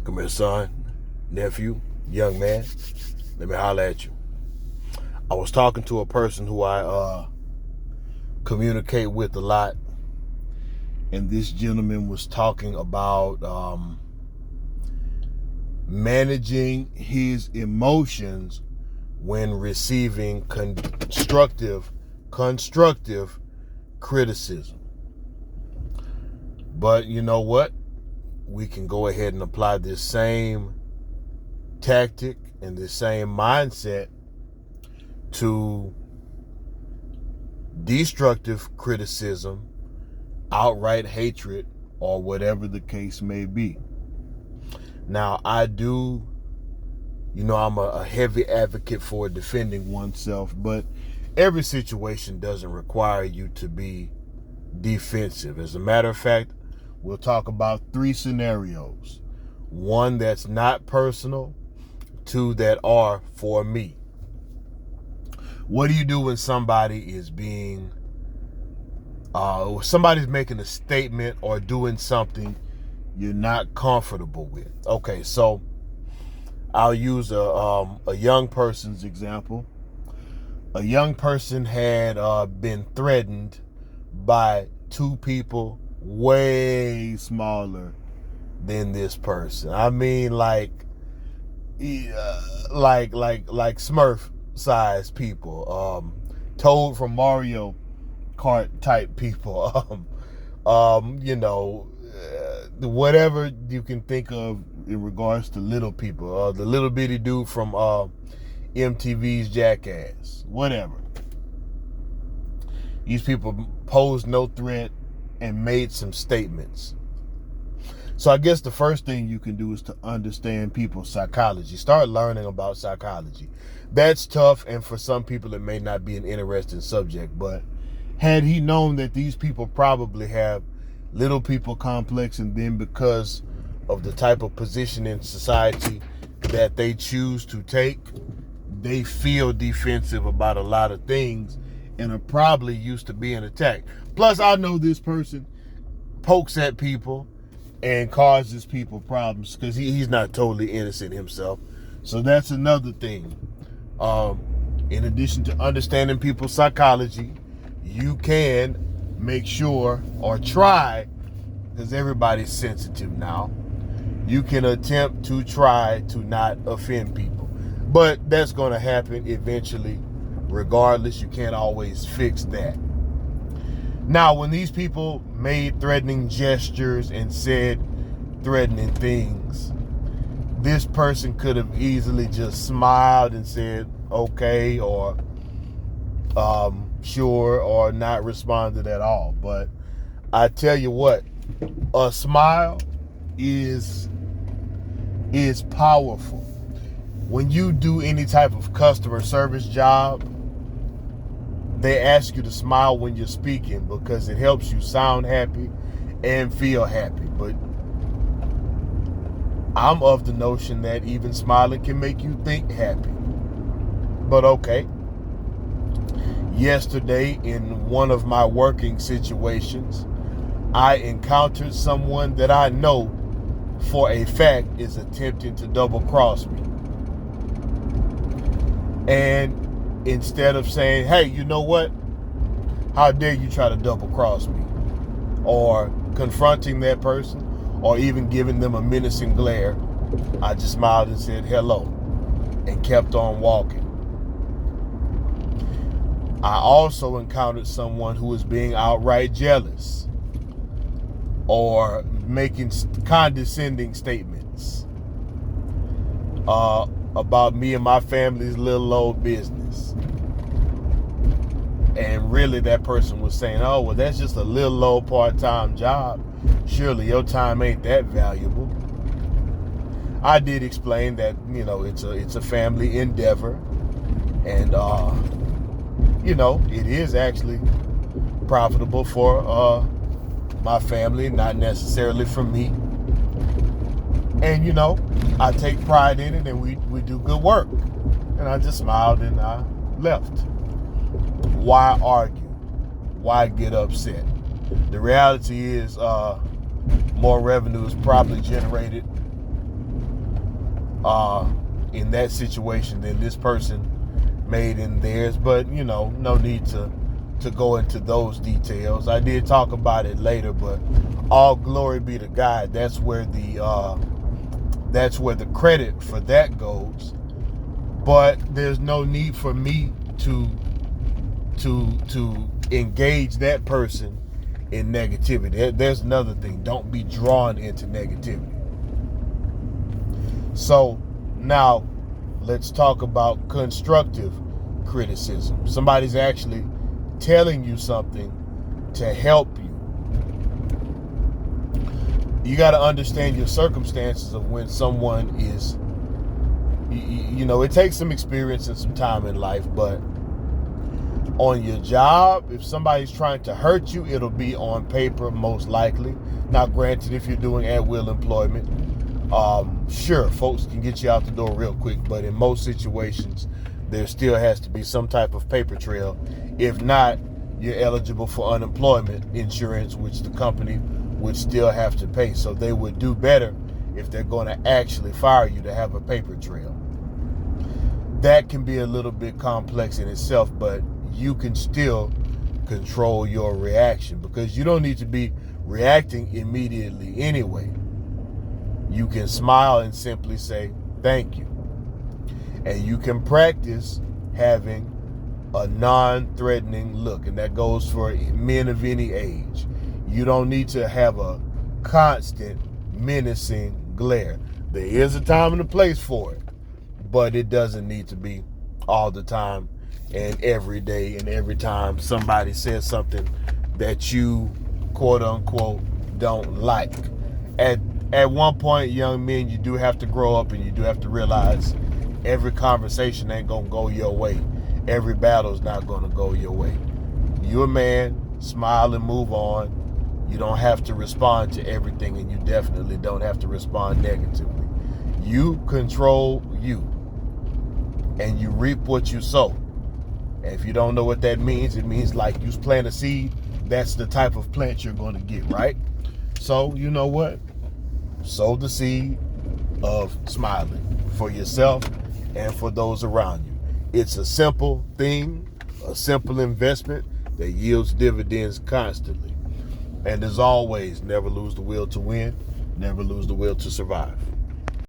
Come here, son, nephew, young man. Let me holler at you. I was talking to a person who I communicate with a lot, and this gentleman was talking about managing his emotions when receiving constructive criticism. But you know what? We can go ahead and apply this same tactic and this same mindset to destructive criticism, outright hatred, or whatever the case may be. Now, I'm a heavy advocate for defending oneself, but every situation doesn't require you to be defensive. As a matter of fact, we'll talk about 3 scenarios. 1 that's not personal, 2 that are for me. What do you do when somebody is somebody's making a statement or doing something you're not comfortable with? Okay, so I'll use a young person's example. A young person had been threatened by 2 people way smaller than this person. I mean, like Smurf size people, Toad from Mario Kart type people, whatever you can think of in regards to little people, the little bitty dude from MTV's Jackass, whatever. These people posed no threat and made some statements. So I guess the first thing you can do is to understand people's psychology. Start learning about psychology. That's tough, and for some people it may not be an interesting subject, but had he known that these people probably have little people complex, and then because of the type of position in society that they choose to take, they feel defensive about a lot of things and are probably used to being attacked. Plus, I know this person pokes at people and causes people problems because he's not totally innocent himself. So that's another thing. In addition to understanding people's psychology, you can make sure or try, because everybody's sensitive now, you can attempt to try to not offend people. But that's going to happen eventually, regardless. You can't always fix that. Now, when these people made threatening gestures and said threatening things, this person could have easily just smiled and said, okay, or sure, or not responded at all. But I tell you what, a smile is powerful. When you do any type of customer service job, they ask you to smile when you're speaking because it helps you sound happy and feel happy. But I'm of the notion that even smiling can make you think happy. But okay. Yesterday, in one of my working situations, I encountered someone that I know for a fact is attempting to double cross me. And instead of saying, hey, you know what? How dare you try to double cross me? Or confronting that person, or even giving them a menacing glare, I just smiled and said hello and kept on walking. I also encountered someone who was being outright jealous or making condescending statements about me and my family's little old business. And really that person was saying, oh, well, that's just a little old part-time job. Surely your time ain't that valuable. I did explain that, it's a family endeavor. And, it is actually profitable for my family, not necessarily for me. And, I take pride in it, and we do good work. And I just smiled and I left. Why argue? Why get upset? The reality is more revenue is probably generated in that situation than this person made in theirs. But no need to go into those details. I did talk about it later, but all glory be to God. That's where the credit for that goes. But there's no need for me to engage that person in negativity. There's another thing. Don't be drawn into negativity. So now let's talk about constructive criticism. Somebody's actually telling you something to help you. You got to understand your circumstances of when someone is, it takes some experience and some time in life, but on your job, if somebody's trying to hurt you, it'll be on paper most likely. Now, granted, if you're doing at-will employment, sure, folks can get you out the door real quick, but in most situations, there still has to be some type of paper trail. If not, you're eligible for unemployment insurance, which the company would still have to pay. So they would do better if they're going to actually fire you to have a paper trail. That can be a little bit complex in itself, but you can still control your reaction because you don't need to be reacting immediately anyway. You can smile and simply say, thank you. And you can practice having a non-threatening look, and that goes for men of any age. You don't need to have a constant menacing glare. There is a time and a place for it, but it doesn't need to be all the time and every day and every time somebody says something that you quote unquote don't like. At one point, young men, you do have to grow up and you do have to realize every conversation ain't gonna go your way. Every battle's not gonna go your way. You're a man, smile and move on. You don't have to respond to everything, and you definitely don't have to respond negatively. You control you, and you reap what you sow. And if you don't know what that means, it means like you plant a seed, that's the type of plant you're going to get, right? So, you know what? Sow the seed of smiling for yourself and for those around you. It's a simple thing, a simple investment that yields dividends constantly. And as always, never lose the will to win, never lose the will to survive.